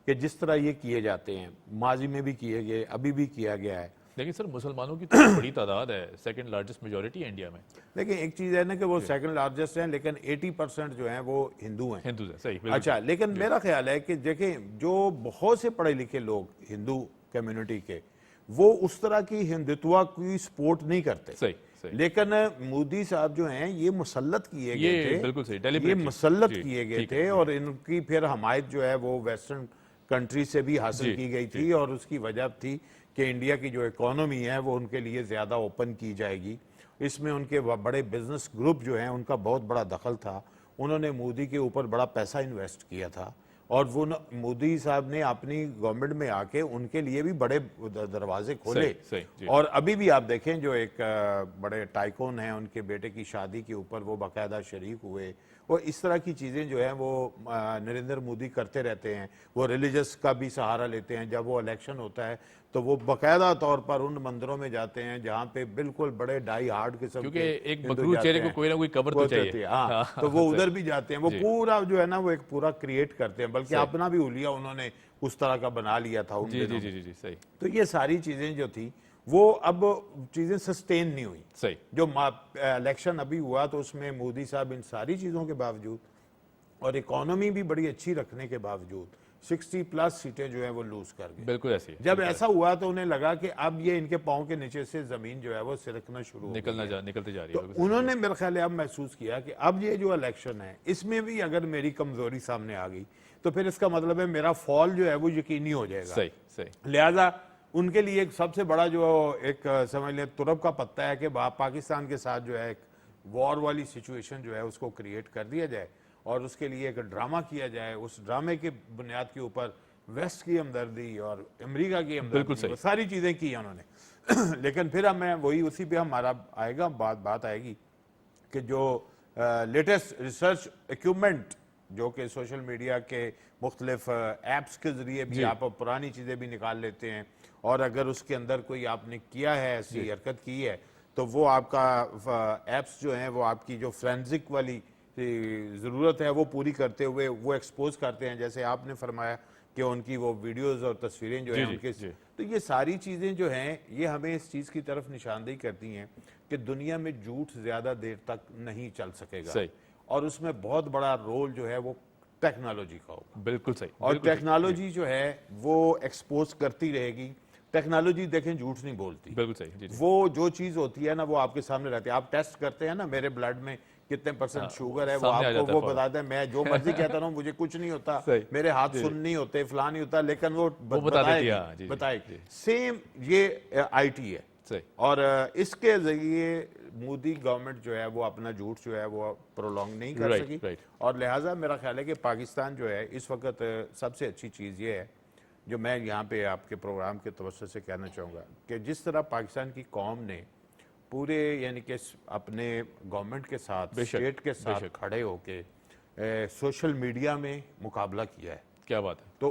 कि जिस तरह ये किए जाते हैं, माजी में भी किए गए, अभी भी किया गया है। लेकिन सर मुसलमानों की तो बड़ी तादाद है, सेकंड लार्जेस्ट मेजॉरिटी है इंडिया में। लेकिन एक चीज़ है ना कि वो सेकंड लार्जेस्ट हैं, लेकिन 80% जो हैं वो हिंदू हैं। हिंदू है, सही, बिल्कुल। अच्छा, लेकिन मेरा ख्याल है कि देखें जो बहुत से पढ़े लिखे लोग हिंदू कम्युनिटी के वो उस तरह की हिंदुत्व की सपोर्ट नहीं करते। सही, सही। लेकिन मोदी साहब जो हैं ये मुसल्लत किए गए थे, बिल्कुल सही, ये मुसल्लत किए गए थे और इनकी फिर हमायत जो है वो वेस्टर्न कंट्री से भी हासिल की गई थी और उसकी वजह थी कि इंडिया की जो इकोनॉमी है वो उनके लिए ज़्यादा ओपन की जाएगी। इसमें उनके बड़े बिजनेस ग्रुप जो हैं उनका बहुत बड़ा दखल था। उन्होंने मोदी के ऊपर बड़ा पैसा इन्वेस्ट किया था और वो मोदी साहब ने अपनी गवर्नमेंट में आके उनके लिए भी बड़े दरवाजे खोले। और अभी भी आप देखें जो एक बड़े टाइकोन हैं उनके बेटे की शादी के ऊपर वो बाकायदा शरीक हुए। वो इस तरह की चीज़ें जो हैं वो नरेंद्र मोदी करते रहते हैं। वो रिलीजियस का भी सहारा लेते हैं। जब वो इलेक्शन होता है तो वो बाकायदा तौर पर उन मंदिरों में जाते हैं जहाँ पे बिल्कुल बड़े डाई हार्ड किस्म क्योंकि एक मकरूह चेहरे को कोई ना कोई कवर तो चाहिए। हाँ, तो वो उधर भी जाते हैं। वो पूरा जो है ना वो एक पूरा क्रिएट करते हैं, बल्कि अपना भी हुलिया उन्होंने उस तरह का बना लिया था उन दिनों। जी, सही। तो ये सारी चीजें जो थी वो अब चीजें सस्टेन नहीं हुई। सही। जो इलेक्शन अभी हुआ तो उसमें मोदी साहब इन सारी चीजों के बावजूद और इकोनॉमी भी बड़ी अच्छी रखने के बावजूद 60+ सीटें जो है वो लूज कर गए। बिल्कुल ऐसी। जब ऐसा हुआ तो उन्हें लगा कि अब ये इनके पांव के नीचे से जमीन जो है वो सिरकना शुरू निकलते जा रही है। तो उन्होंने मेरे ख्याल अब महसूस किया कि अब ये जो इलेक्शन है इसमें भी अगर मेरी कमजोरी सामने आ गई तो फिर इसका मतलब है मेरा फॉल जो है वो यकीनी हो जाएगा। सही, सही। लिहाजा उनके लिए एक सबसे बड़ा जो एक समझ लें तुरब का पत्ता है कि पाकिस्तान के साथ जो है एक वॉर वाली सिचुएशन जो है उसको क्रिएट कर दिया जाए और उसके लिए एक ड्रामा किया जाए। उस ड्रामे के बुनियाद के ऊपर वेस्ट की हमदर्दी और अमेरिका की हमदर्दी सारी चीज़ें की उन्होंने। लेकिन फिर हमें वही उसी पे हमारा आएगा बात आएगी कि जो लेटेस्ट रिसर्च इक्विपमेंट जो कि सोशल मीडिया के मुख्तलिफ ऐप्स के ज़रिए भी आप पुरानी चीज़ें भी निकाल लेते हैं और अगर उसके अंदर कोई आपने किया है ऐसी हरकत की है तो वो आपका ऐप्स जो हैं वो आपकी जो फ्रेंसिक वाली ज़रूरत है वो पूरी करते हुए वो एक्सपोज करते हैं। जैसे आपने फरमाया कि उनकी वो वीडियोस और तस्वीरें जो हैं उनके, तो ये सारी चीज़ें जो हैं ये हमें इस चीज़ की तरफ निशानदेही करती हैं कि दुनिया में झूठ ज़्यादा देर तक नहीं चल सकेगा और उसमें बहुत बड़ा रोल जो है वो टेक्नोलॉजी का होगा। बिल्कुल सही। और टेक्नोलॉजी जो है वो एक्सपोज करती रहेगी। टेक्नोलॉजी देखें झूठ नहीं बोलती। बिल्कुल सही। वो जो चीज़ होती है ना वो आपके सामने रहती है। आप टेस्ट करते हैं ना मेरे ब्लड में कितने % शुगर है वो आपको वो बताते हैं। मैं जो मर्जी कहता रहूं मुझे कुछ नहीं होता, मेरे हाथ सुन नहीं होते, फलां नहीं होता, लेकिन वो बताएगी। सेम ये IT है और इसके जरिए मोदी गवर्नमेंट जो है वो अपना झूठ जो है वो प्रोलॉन्ग नहीं कर सकी और लिहाजा मेरा ख्याल है कि पाकिस्तान जो है इस वक्त सबसे अच्छी चीज़ ये है जो मैं यहाँ पे आपके प्रोग्राम के तवज्जो से कहना चाहूँगा कि जिस तरह पाकिस्तान की कौम ने पूरे यानी कि अपने गवर्नमेंट के साथ स्टेट के साथ खड़े होके सोशल मीडिया में मुकाबला किया है। क्या बात है। तो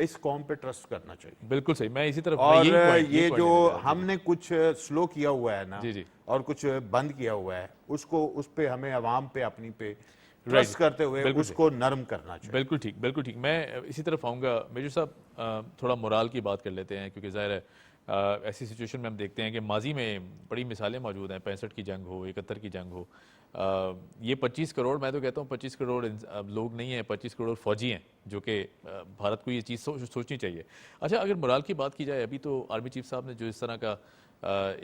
इस कौम पे ट्रस्ट करना चाहिए। बिल्कुल सही। मैं इसी तरफ और ये जो हमने कुछ स्लो किया हुआ है ना और कुछ बंद किया हुआ है उसको उस पे हमें अवाम पे अपनी पे ट्रस्ट करते हुए उसको नरम करना चाहिए। बिल्कुल ठीक, बिल्कुल ठीक। मैं इसी तरफ आऊँगा। मेजर साहब थोड़ा मोराल की बात कर लेते हैं क्योंकि ज़ाहिर है ऐसी सिचुएशन में हम देखते हैं कि माजी में बड़ी मिसालें मौजूद हैं, 65 की जंग हो, 71 की जंग हो। ये 25 करोड़, मैं तो कहता हूँ 25 करोड़ लोग नहीं हैं, 25 करोड़ फौजी हैं, जो कि भारत को ये चीज़ सोचनी चाहिए। अच्छा, अगर मोराल की बात की जाए, अभी तो आर्मी चीफ साहब ने जो इस तरह का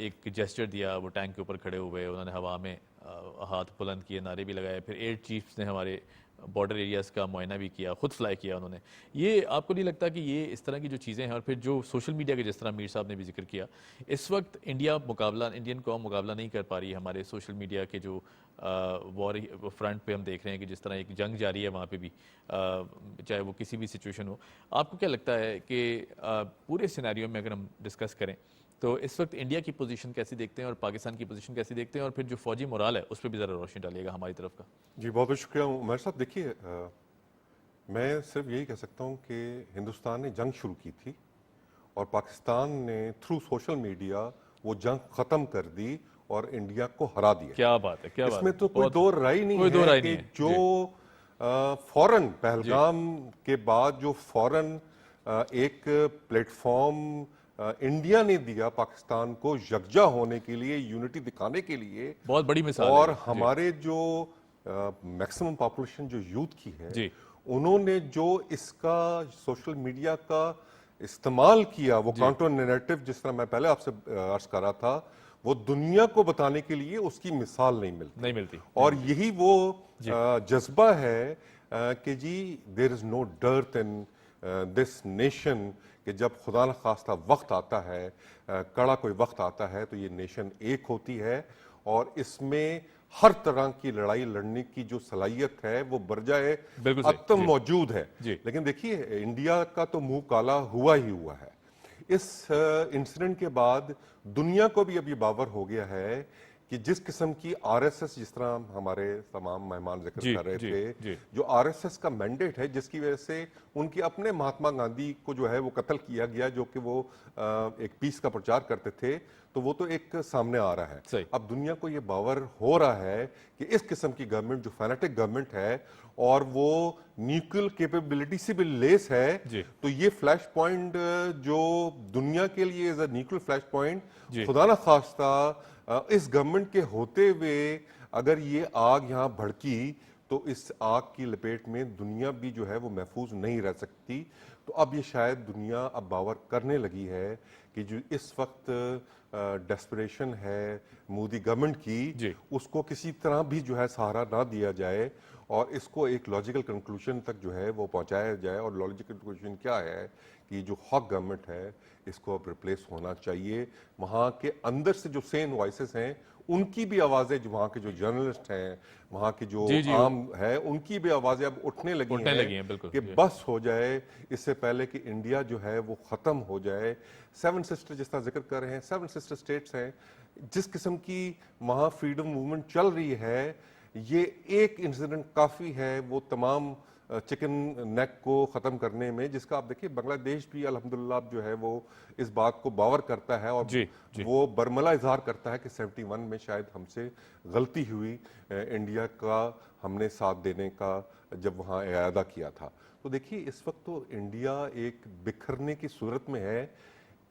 एक जेस्चर दिया, वो टैंक के ऊपर खड़े हुए, उन्होंने हवा में हाथ बुलंद किए, नारे भी लगाए, फिर एयर चीफ्स ने हमारे बॉर्डर एरियाज़ का मुआयना भी किया, खुद फ्लाई किया उन्होंने। ये आपको नहीं लगता कि ये इस तरह की जो चीज़ें हैं, और फिर जो सोशल मीडिया के जिस तरह मीर साहब ने भी जिक्र किया, इस वक्त इंडियन कौम मुकाबला नहीं कर पा रही हमारे सोशल मीडिया के जो वॉर फ्रंट पे हम देख रहे हैं कि जिस तरह एक जंग जारी है वहाँ पे भी, चाहे वो किसी भी सिचुएशन हो। आपको क्या लगता है कि पूरे सिनेरियो में अगर हम डिस्कस करें तो इस वक्त इंडिया की पोजीशन कैसी देखते हैं और पाकिस्तान की पोजीशन कैसी देखते हैं, और फिर जो फौजी मोराल है उस पर भी ज़रा रोशनी डालिएगा हमारी तरफ का। जी बहुत बहुत शुक्रिया उमर साहब। देखिए, मैं सिर्फ यही कह सकता हूँ कि हिंदुस्तान ने जंग शुरू की थी और पाकिस्तान ने थ्रू सोशल मीडिया वो जंग ख़त्म कर दी और इंडिया को हरा दिया। क्या बात है, क्या इसमें बात तो कोई दो राय नहीं है कि जो फौरन पहलगाम के बाद जो फौरन एक प्लेटफॉर्म इंडिया ने दिया पाकिस्तान को यकजा होने के लिए, यूनिटी दिखाने के लिए, बहुत बड़ी मिसाल और है। हमारे जो मैक्सिमम पॉपुलेशन जो यूथ की है जी। उन्होंने जो इसका सोशल मीडिया का इस्तेमाल किया, वो काउंटर नैरेटिव जिस तरह मैं पहले आपसे अर्ज कर रहा था, वो दुनिया को बताने के लिए उसकी मिसाल नहीं मिलती। और यही वो जज्बा है कि जी there is no dearth in this nation, कि जब खुदा न खास्ता वक्त आता है, कड़ा कोई वक्त आता है, तो ये नेशन एक होती है और इसमें हर तरह की लड़ाई लड़ने की जो सलाहियत है वो बरजाए अत्म मौजूद है। लेकिन देखिए, इंडिया का तो मुंह काला हुआ ही हुआ है। इस इंसिडेंट के बाद दुनिया को भी अब ये बावर हो गया है कि जिस किस्म की आरएसएस, जिस तरह हमारे तमाम मेहमान जिक्र कर रहे थे, जो आरएसएस का मैंडेट है, जिसकी वजह से उनके अपने महात्मा गांधी को जो है वो कत्ल किया गया, जो कि वो एक पीस का प्रचार करते थे, तो वो तो एक सामने आ रहा है। अब दुनिया को ये बावर हो रहा है कि इस किस्म की गवर्नमेंट जो फैनेटिक गवर्नमेंट है और वो न्यूक्लियर कैपेबिलिटी से भी लेस है, तो ये फ्लैश पॉइंट जो दुनिया के लिए as a nuclear flash point, खुदा ना खास्ता इस गवर्नमेंट के होते हुए अगर ये आग यहाँ भड़की तो इस आग की लपेट में दुनिया भी जो है वो महफूज नहीं रह सकती। तो अब ये शायद दुनिया अब बावर करने लगी है कि जो इस वक्त डेस्परेशन है मोदी गवर्नमेंट की, उसको किसी तरह भी जो है सहारा ना दिया जाए और इसको एक लॉजिकल कंक्लूजन तक जो है वो पहुंचाया जाए। और लॉजिकल कंक्लूजन क्या है कि जो हॉक गवर्नमेंट है इसको अब रिप्लेस होना चाहिए। वहाँ के अंदर से जो सेन वॉइसेस हैं उनकी भी आवाज़ें, जो वहाँ के जो जर्नलिस्ट हैं, वहाँ की जो आम है, उनकी भी आवाज़ें अब उठने लगी हैं कि बस हो जाए, इससे पहले कि इंडिया जो है वो ख़त्म हो जाए। 7 सिस्टर जिस तरह जिक्र कर रहे हैं, 7 सिस्टर स्टेट्स हैं, जिस किस्म की वहाँ फ्रीडम मूवमेंट चल रही है, ये एक इंसिडेंट काफ़ी है वो तमाम चिकन नेक को ख़त्म करने में, जिसका आप देखिए बांग्लादेश भी अल्हम्दुलिल्लाह जो है वो इस बात को बावर करता है और वो बरमला इजहार करता है कि 71 में शायद हमसे गलती हुई इंडिया का हमने साथ देने का जब वहाँ इरादा किया था। तो देखिए इस वक्त तो इंडिया एक बिखरने की सूरत में है,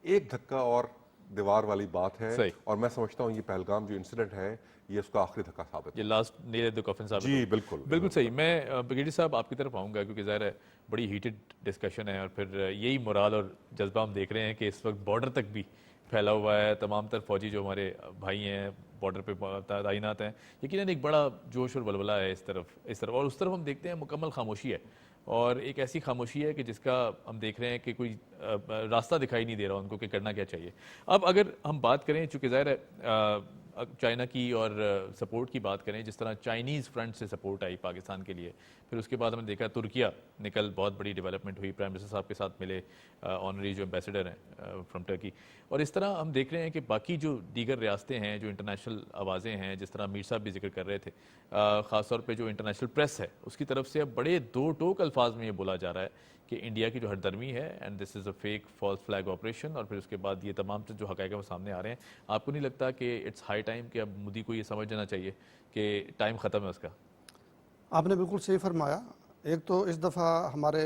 एक धक्का और दीवार वाली बात है। और मैं समझता हूँ ये पहलगाम जो इंसिडेंट है ये उसका आखिरी धक्का साबित, ये लास्ट नेल द कॉफिन साहब। जी बिल्कुल बिल्कुल सही। मैं ब्रिगेडियर साहब आपकी तरफ आऊँगा क्योंकि ज़ाहिर है बड़ी हीटेड डिस्कशन है और फिर यही मोराल और जज्बा हम देख रहे हैं कि इस वक्त बॉर्डर तक भी फैला हुआ है। तमाम तर फौजी जो हमारे भाई हैं बॉर्डर पे तैनात हैं, यकीनन एक बड़ा जोश और वलवला है इस तरफ और उस तरफ हम देखते हैं मुकम्मल खामोशी है और एक ऐसी खामोशी है कि जिसका हम देख रहे हैं कि कोई रास्ता दिखाई नहीं दे रहा उनको कि करना क्या चाहिए। अब अगर हम बात करें, चूँकि ज़ाहिर है चाइना की और सपोर्ट की बात करें, जिस तरह चाइनीज़ फ्रंट से सपोर्ट आई पाकिस्तान के लिए, फिर उसके बाद हमने देखा तुर्किया निकल बहुत बड़ी डेवलपमेंट हुई, प्राइम मिनिस्टर साहब के साथ मिले ऑनरी जो एम्बेसडर हैं फ्रॉम टर्की। और इस तरह हम देख रहे हैं कि बाकी जो दीगर रियासतें हैं, जो इंटरनेशनल आवाज़ें हैं, जिस तरह मीर साहब भी जिक्र कर रहे थे, ख़ासतौर पर जो इंटरनेशनल प्रेस है उसकी तरफ से अब बड़े दो टोक अल्फाज में ये बोला जा रहा है कि इंडिया की जो हरदर्मी है and this is a fake false flag operation, और फिर उसके बाद ये तमाम जो हक़ाइक़ वो सामने आ रहे हैं। आपको नहीं लगता कि इट्स हाई टाइम कि अब मोदी को ये समझ जाना चाहिए कि टाइम ख़त्म है उसका? आपने बिल्कुल सही फरमाया। एक तो इस दफ़ा हमारे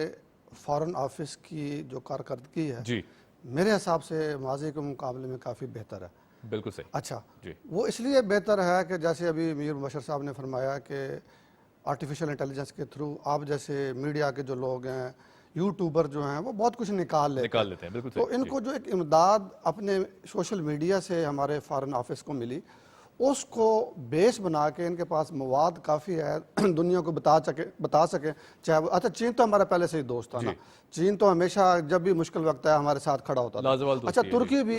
फॉरेन ऑफिस की जो कारकर्दगी है जी, मेरे हिसाब से माजी के मुकाबले में काफ़ी बेहतर है। बिल्कुल सही। अच्छा जी। वो इसलिए बेहतर है कि जैसे अभी मीर मुबशर साहब ने फरमाया कि आर्टिफिशियल इंटेलिजेंस के थ्रू आप जैसे मीडिया के जो लोग हैं, यूट्यूबर जो हैं, वो बहुत कुछ निकाल लेते हैं। बिल्कुल तो सही। इनको जो एक इमदाद अपने सोशल मीडिया से हमारे फॉरेन ऑफिस को मिली, उसको बेस बना के इनके पास मवाद काफ़ी है दुनिया को बता सके। चाहे अच्छा, चीन तो हमारा पहले से ही दोस्त था ना, चीन तो हमेशा जब भी मुश्किल वक्त है हमारे साथ खड़ा होता था। अच्छा, तुर्की भी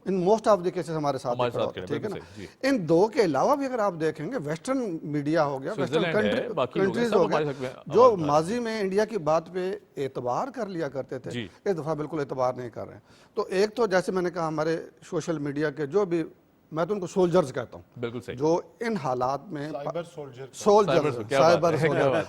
in most of the cases हमारे साथ खड़ा होता है, ठीक है ना। इन दो के अलावा भी अगर आप देखेंगे, वेस्टर्न मीडिया हो गया, वेस्टर्न कंट्रीज हो गया, जो माजी में इंडिया की बात पे एतबार कर लिया करते थे, इस दफ़ा बिल्कुल एतबार नहीं कर रहे हैं। तो एक तो जैसे मैंने कहा, हमारे सोशल मीडिया के जो भी, मैं तो उनको सोल्जर्स कहता हूँ, बिल्कुल सही, जो इन हालात में साइबर सोल्जर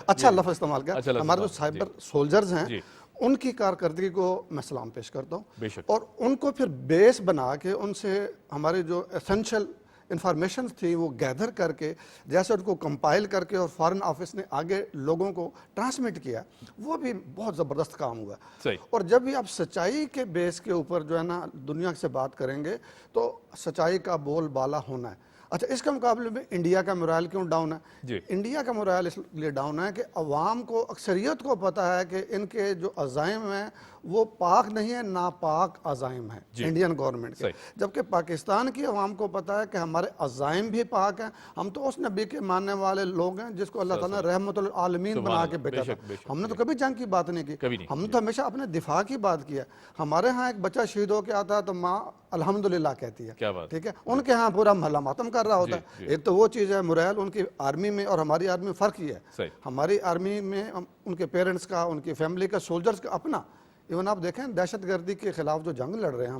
अच्छा लफ्ज़ इस्तेमाल किया, हमारे जो साइबर सोल्जर्स हैं उनकी कारकर्दगी को मैं सलाम पेश करता हूँ, और उनको फिर बेस बना के उनसे हमारे जो एसेंशियल इंफॉर्मेशन थी वो गैदर करके, जैसे उनको कंपाइल करके और फॉरेन ऑफिस ने आगे लोगों को ट्रांसमिट किया, वो भी बहुत ज़बरदस्त काम हुआ। और जब भी आप सच्चाई के बेस के ऊपर जो है ना दुनिया से बात करेंगे, तो सच्चाई का बोलबाला होना है। अच्छा, इसके मुकाबले में इंडिया का मोराल क्यों डाउन है? इंडिया का मोराल इसलिए डाउन है कि अवाम को, अक्सरियत को पता है कि इनके जो अज़ाइम हैं वो पाक नहीं है, नापाक अज़ाइम है इंडियन गवर्नमेंट के, जबकि पाकिस्तान की अवाम को पता है कि हमारे अज़ाइम भी पाक हैं। हम तो उस नबी के मानने वाले लोग हैं जिसको अल्लाह ताला ने रहमतुल आलमीन बना के भेजा था। हमने तो कभी जंग की बात नहीं की, हमने तो हमेशा अपने दिफा की बात की है। हमारे यहाँ एक बच्चा शहीद होकर आता है तो माँ अल्हम्दुलिल्लाह कहती है, ठीक है। उनके यहाँ पूरा महल्ला मातम कर रहा होता है। एक तो वो चीज़ है मोरल उनकी आर्मी में और हमारी आर्मी में फ़र्क ही है। हमारी आर्मी में उनके पेरेंट्स का, उनकी फैमिली का, सोल्जर्स का अपना, इवन आप देखें दहशतगर्दी के खिलाफ जो जंग लड़ रहे हैं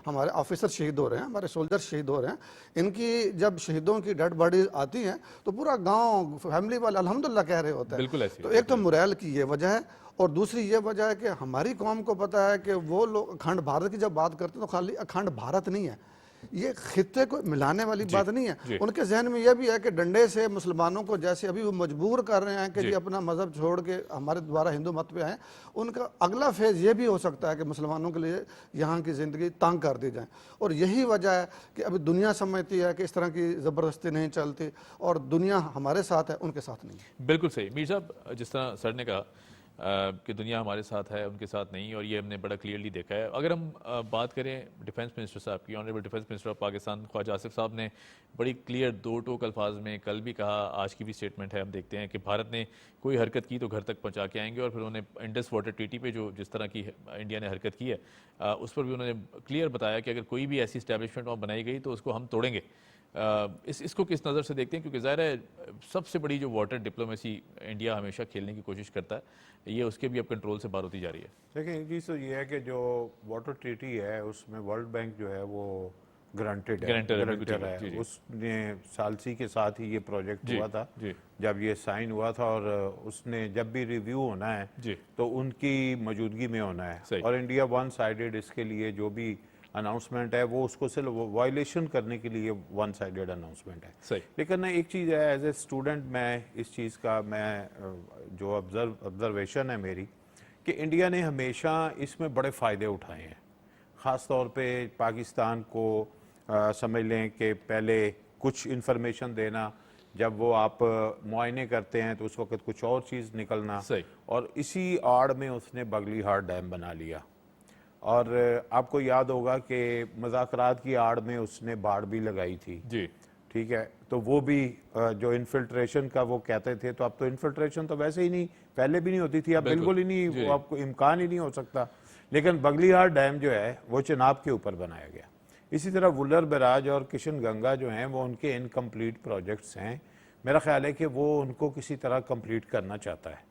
हमारे ऑफिसर शहीद हो रहे हैं, हमारे सोल्जर शहीद हो रहे हैं। इनकी जब शहीदों की डेड बॉडीज आती हैं तो पूरा गांव, फैमिली वाले अल्हम्दुलिल्लाह कह रहे होते हैं। तो एक तो मोरल की ये वजह है, और दूसरी ये वजह है कि हमारी कौम को पता है कि वो लोग अखंड भारत की जब बात करते हैं तो खाली अखंड भारत नहीं है, ये खित्ते को मिलाने वाली बात नहीं है। उनके जहन में यह भी है कि डंडे से मुसलमानों को जैसे अभी वो मजबूर कर रहे हैं कि जी अपना मजहब छोड़ के हमारे द्वारा हिंदू मत पे आए, उनका अगला फेज ये भी हो सकता है कि मुसलमानों के लिए यहाँ की ज़िंदगी तंग कर दी जाए। और यही वजह है कि अभी दुनिया समझती है कि इस तरह की ज़बरदस्ती नहीं चलती, और दुनिया हमारे साथ है, उनके साथ नहीं। बिल्कुल सही मीर साहब, जिस तरह सर ने कहा कि दुनिया हमारे साथ है, उनके साथ नहीं, और ये हमने बड़ा क्लियरली देखा है। अगर हम बात करें डिफेंस मिनिस्टर साहब की, honourable defence minister of Pakistan Khawaja Asif साहब ने बड़ी क्लियर दो टोक अल्फाज में कल भी कहा, आज की भी स्टेटमेंट है, हम देखते हैं कि भारत ने कोई हरकत की तो घर तक पहुंचा के आएंगे। और फिर उन्होंने इंडस वाटर ट्रीटी पे जो जिस तरह की इंडिया ने हरकत की है उस पर भी उन्होंने क्लियर बताया कि अगर कोई भी ऐसी इस्टेब्लिशमेंट वहाँ बनाई गई तो उसको हम तोड़ेंगे। इसको किस नज़र से देखते हैं, क्योंकि ज़ाहिर है सबसे बड़ी जो वाटर डिप्लोमेसी इंडिया हमेशा खेलने की कोशिश करता है, ये उसके भी अब कंट्रोल से बाहर होती जा रही है। देखिए एक चीज़ तो ये है कि जो वाटर ट्रीटी है उसमें वर्ल्ड बैंक जो है वो गारंटेड है। उसने सालसी के साथ ही ये प्रोजेक्ट हुआ था जब ये साइन हुआ था, और उसने जब भी रिव्यू होना है तो उनकी मौजूदगी में होना है। और इंडिया वन साइडेड इसके लिए जो भी अनाउंसमेंट है वो उसको सिर्फ वायलेशन करने के लिए वन साइडेड अनाउंसमेंट है। लेकिन ना एक चीज़ है, एज ए स्टूडेंट मैं इस चीज़ का, मैं जो ऑब्जर्वेशन है मेरी, कि इंडिया ने हमेशा इसमें बड़े फ़ायदे उठाए हैं। ख़ास तौर पे पाकिस्तान को समझ लें कि पहले कुछ इन्फॉर्मेशन देना, जब वो आप मुआयने करते हैं तो उस वक्त कुछ और चीज़ निकलना, और इसी आड़ में उसने बगलीहार डैम बना लिया। और आपको याद होगा कि मुज़ाकरात की आड़ में उसने बाड़ भी लगाई थी, ठीक है। तो वो भी जो इन्फिल्ट्रेशन का वो कहते थे, तो अब तो इन्फिल्ट्रेशन तो वैसे ही नहीं, पहले भी नहीं होती थी, अब बिल्कुल ही नहीं, वो आपको इम्कान ही नहीं हो सकता। लेकिन बगलीहार डैम जो है वो चिनाब के ऊपर बनाया गया। इसी तरह वुलर बैराज और किशन गंगा जो हैं वो उनके इनकम्प्लीट प्रोजेक्ट्स हैं। मेरा ख्याल है कि वो उनको किसी तरह कंप्लीट करना चाहता है।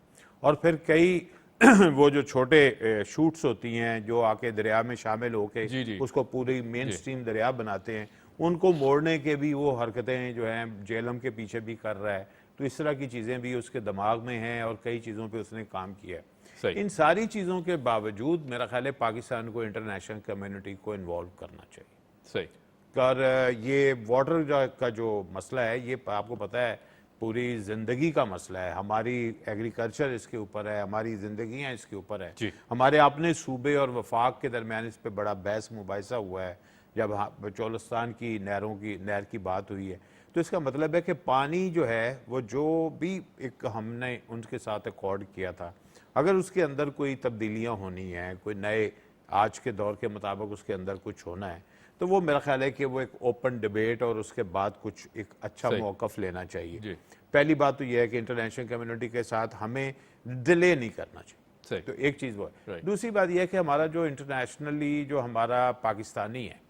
और फिर कई वो जो छोटे शूट्स होती हैं जो आके दरिया में शामिल होके उसको पूरी मेन स्ट्रीम दरिया बनाते हैं, उनको मोड़ने के भी वो हरकतें जो हैं जेलम के पीछे भी कर रहा है। तो इस तरह की चीज़ें भी उसके दिमाग में हैं और कई चीज़ों पे उसने काम किया है। इन सारी चीज़ों के बावजूद मेरा ख्याल है पाकिस्तान को इंटरनेशनल कम्युनिटी को इन्वॉल्व करना चाहिए। और ये वाटर का जो मसला है, ये आपको पता है पूरी ज़िंदगी का मसला है, हमारी एग्रीकल्चर इसके ऊपर है, हमारी ज़िंदगियाँ इसके ऊपर है, हमारे अपने सूबे और वफाक के दरमियान इस पे बड़ा बहस मुबाहिसा हुआ है जब बचौलिस्तान की नहर की बात हुई है। तो इसका मतलब है कि पानी जो है वो जो भी एक हमने उनके साथ अकॉर्ड किया था, अगर उसके अंदर कोई तब्दीलियाँ होनी हैं, कोई नए आज के दौर के मुताबिक उसके अंदर कुछ होना है, तो वो मेरा ख्याल है कि वो एक ओपन डिबेट और उसके बाद कुछ एक अच्छा मौक़िफ़ लेना चाहिए। पहली बात तो यह है कि इंटरनेशनल कम्युनिटी के साथ हमें डिले नहीं करना चाहिए, तो एक चीज़ वो है। दूसरी बात यह है कि हमारा जो इंटरनेशनली जो हमारा पाकिस्तानी है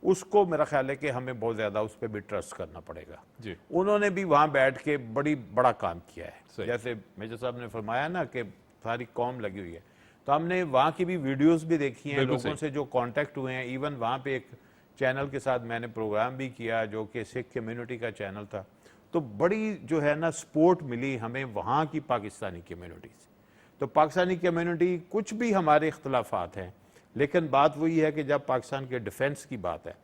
उसको मेरा ख्याल है कि हमें बहुत ज़्यादा उस पर भी ट्रस्ट करना पड़ेगा। उन्होंने भी वहाँ बैठ के बड़ा काम किया है, जैसे मेजर साहब ने फरमाया ना कि सारी कौम लगी हुई है, तो हमने वहाँ की भी वीडियोस भी देखी हैं, लोगों से जो कांटेक्ट हुए हैं। इवन वहाँ पे एक चैनल के साथ मैंने प्रोग्राम भी किया जो कि सिख कम्युनिटी का चैनल था, तो बड़ी जो है ना सपोर्ट मिली हमें वहाँ की पाकिस्तानी कम्युनिटी से। तो पाकिस्तानी कम्युनिटी कुछ भी हमारे इख्तलाफात हैं, लेकिन बात वही है कि जब पाकिस्तान के डिफेंस की बात है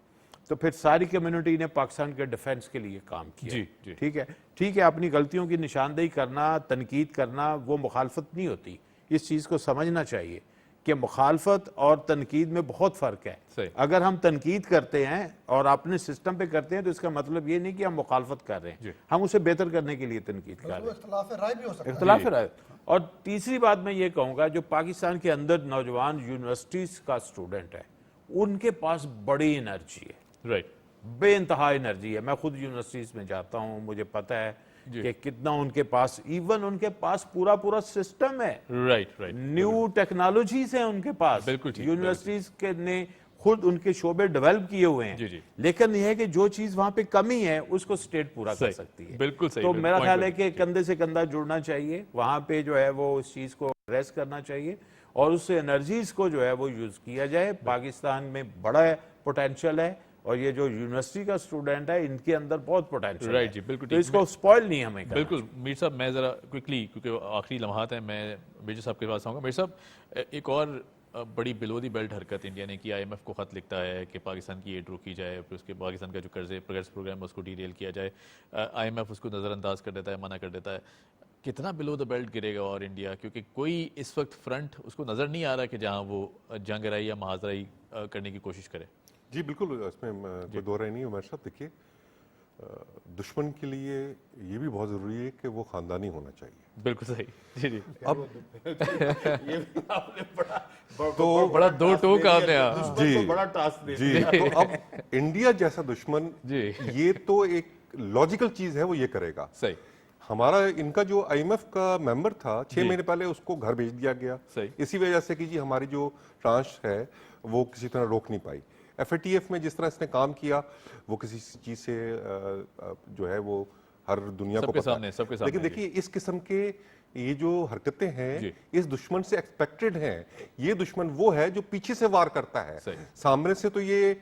तो फिर सारी कम्युनिटी ने पाकिस्तान के डिफेंस के लिए काम किया। ठीक है, अपनी गलतियों की निशानदेही करना, तनकीद करना वो मुखालफत नहीं होती। इस चीज़ को समझना चाहिए कि मुखालफत और तनकीद में बहुत फ़र्क है। अगर हम तनकीद करते हैं और अपने सिस्टम पे करते हैं तो इसका मतलब ये नहीं कि हम मुखालफत कर रहे हैं, हम उसे बेहतर करने के लिए तनकीद कर रहे हैं। इख्तिलाफ राय। और तीसरी बात मैं ये कहूँगा, जो पाकिस्तान के अंदर नौजवान यूनिवर्सिटीज़ का स्टूडेंट है उनके पास बड़ी एनर्जी है, बेइंतहा एनर्जी है। मैं खुद यूनिवर्सिटीज़ में जाता हूँ, मुझे पता है कि कितना उनके पास, इवन उनके पास पूरा सिस्टम है, न्यू टेक्नोलॉजीज हैं उनके पास, यूनिवर्सिटीज के ने खुद उनके शोबे डेवलप किए हुए हैं। लेकिन यह है कि जो चीज वहां पे कमी है उसको स्टेट पूरा कर सकती है। बिल्कुल सही। तो मेरा ख्याल है कि कंधे से कंधा जुड़ना चाहिए, वहां पे जो है वो उस चीज को एड्रेस करना चाहिए और उस एनर्जीज को जो है वो यूज किया जाए। पाकिस्तान में बड़ा पोटेंशियल है और ये जो यूनिवर्सिटी का स्टूडेंट है इनके अंदर बहुत पोटेंशियल है। जी बिल्कुल, तो इसको स्पॉइल नहीं हमें करना। बिल्कुल मीर साहब, मैं ज़रा क्विकली, क्योंकि आखिरी लम्हात है, मैं मेजर साहब के पास आऊँगा। मेजर साहब, एक और बड़ी बिलो दी बेल्ट हरकत इंडिया ने की, IMF को ख़त लिखता है कि पाकिस्तान की एड रोकी जाए, फिर उसके पाकिस्तान का जो कर्जे प्रोग्रेस प्रोग्राम है उसको डिटेल किया जाए। IMF उसको नज़रअंदाज कर देता है, मना कर देता है। कितना बिलो द बेल्ट गिरेगा और इंडिया, क्योंकि कोई इस वक्त फ्रंट उसको नज़र नहीं आ रहा कि जहाँ वो जंगराई या महाजराई करने की कोशिश करे। जी बिल्कुल, इसमें कोई दो राय नहीं है। मेरे साथ देखिए, दुश्मन के लिए ये भी बहुत ज़रूरी है कि वो ख़ानदानी होना चाहिए। बिल्कुल सही। जी अब ये आपने बड़ा दो टोक आपने जी बड़ा टास्क दिया जी। तो अब इंडिया जैसा दुश्मन जी, ये तो एक लॉजिकल चीज़ है, वो ये करेगा। सही। हमारा इनका जो IMF का मेंबर था 6 महीने पहले उसको घर भेज दिया गया, इसी वजह से कि जी हमारी जो ट्रांश है वो किसी तरह रोक नहीं पाई। FATF में जिस तरह इसने काम किया वो किसी चीज से जो है वो हर दुनिया को पता है। लेकिन देखिए इस किस्म के ये जो हरकतें हैं इस दुश्मन से एक्सपेक्टेड हैं। ये दुश्मन वो है जो पीछे से वार करता है, सामने से तो ये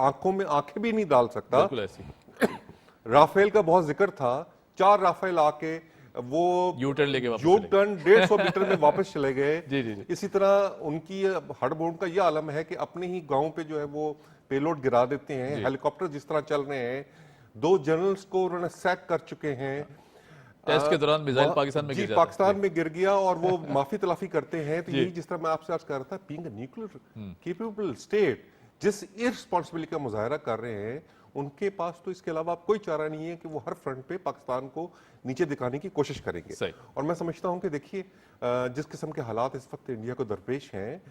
आंखों में आंखें भी नहीं डाल सकता। राफेल का बहुत जिक्र था, 4 राफेल आके वो यू टर्न 150 मीटर में वापस चले गए। इसी तरह उनकी हड़बोड़ का यह आलम है कि अपने ही गांव पे जो है वो पेलोड गिरा देते हैं। हेलीकॉप्टर जिस तरह चल रहे हैं, 2 जनरल्स को उन्होंने सैक कर चुके हैं। टेस्ट के दौरान मिसाइल पाकिस्तान में गिर गया और वो माफी तलाफी करते हैं। तो यही जिस तरह मैं आपसे अर्ज कर रहा था, being a nuclear capable state जिस इररिस्पांसिबिलिटी का मुजाहरा कर रहे हैं, उनके पास तो इसके अलावा कोई चारा नहीं है कि वो हर फ्रंट पे पाकिस्तान को नीचे दिखाने की कोशिश करेंगे। और मैं समझता हूं कि देखिए जिस किस्म के हालात इस वक्त इंडिया को दरपेश हैं,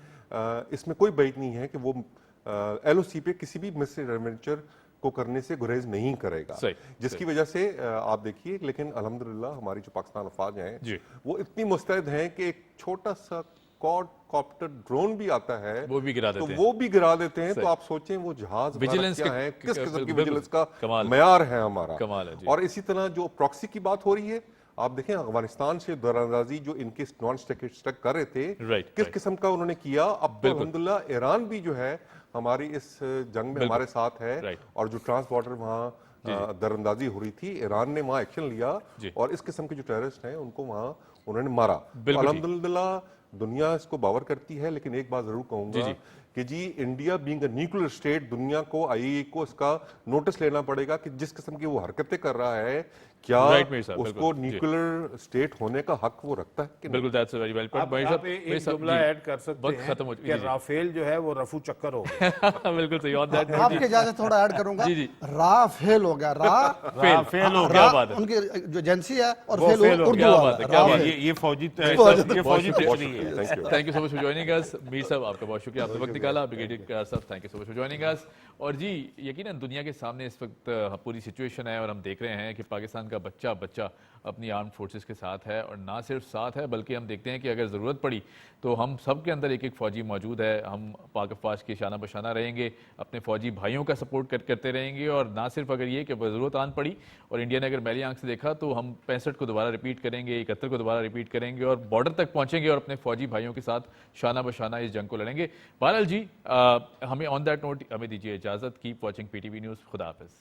इसमें कोई बैठ नहीं है कि वो LOC पे किसी भी मिस एडवेंचर को करने से गुरेज नहीं करेगा, जिसकी वजह से आप देखिए। लेकिन अल्हम्दुलिल्लाह हमारी जो पाकिस्तान अफवाज हैं वो इतनी मुस्तैद हैं कि एक छोटा सा क्वाडकॉप्टर ड्रोन भी आता है वो भी गिरा देते हैं, वो भी गिरा देते हैं। तो आप सोचें वो जहाज विजिलेंस क्या है, किस किस्म की विजिलेंस का मयार है हमारा। और इसी तरह जो प्रॉक्सी की बात हो रही है, आप देखें अफगानिस्तान से दरांदाजी जो इनके नॉन स्टेट कर रहे थे, किस किस्म का उन्होंने किया। अब तो अल्हम्दुलिल्लाह ईरान भी जो है हमारी इस जंग में हमारे साथ है। और जो ट्रांस बॉर्डर वहाँ दरअंदाजी हो रही थी, ईरान ने वहाँ एक्शन लिया और इस किस्म के जो टेररिस्ट हैं उनको वहाँ उन्होंने मारा। अल्हम्दुलिल्लाह दुनिया इसको बावर करती है। लेकिन एक बात जरूर कहूंगा कि जी India being a nuclear state, दुनिया को, आईएईए को इसका नोटिस लेना पड़ेगा कि जिस किस्म की वो हरकतें कर रहा है, क्या उसको न्यूक्लियर स्टेट होने का हक वो रखता है कि बिल्कुल। That's very well point. भाई साहब एक जुमला ऐड कर सकते हैं कि राफेल जो है वो रफू चक्कर हो गया। बिल्कुल सही। ऑन दैट आपके इजाजत थोड़ा ऐड करूंगा, राफेल हो गया, राफेल हो गया, बात है। उनकी जो एजेंसी है और फेल उर्दू वाला, ये फौजी thank you so much for joining us. Mir साहब आपका बहुत शुक्रिया, आपने वक्त निकाला। ब्रिगेडियर साहब thank you so much for joining us. और जी यकीनन दुनिया के सामने इस वक्त पूरी सिचुएशन है और हम देख रहे हैं कि पाकिस्तान का बच्चा अपनी आर्म फोर्सेस के साथ है, और ना सिर्फ साथ है बल्कि हम देखते हैं कि अगर ज़रूरत पड़ी तो हम सब के अंदर एक एक फ़ौजी मौजूद है। हम पाक अफवाज के शाना बशाना रहेंगे, अपने फ़ौजी भाइयों का सपोर्ट करते रहेंगे। और ना सिर्फ अगर ये कि ज़रूरत आन पड़ी, और इंडिया ने अगर मैली आंख से देखा तो हम 65 को दोबारा रिपीट करेंगे, 71 को दोबारा रिपीट करेंगे और बॉर्डर तक पहुँचेंगे और अपने फ़ौजी भाइयों के साथ शाना बशाना इस जंग को लड़ेंगे। बहरहाल जी हमें ऑन दैट नोट हमें दीजिए इजाज़त। Keep watching PTV news. खुदा हाफिज़।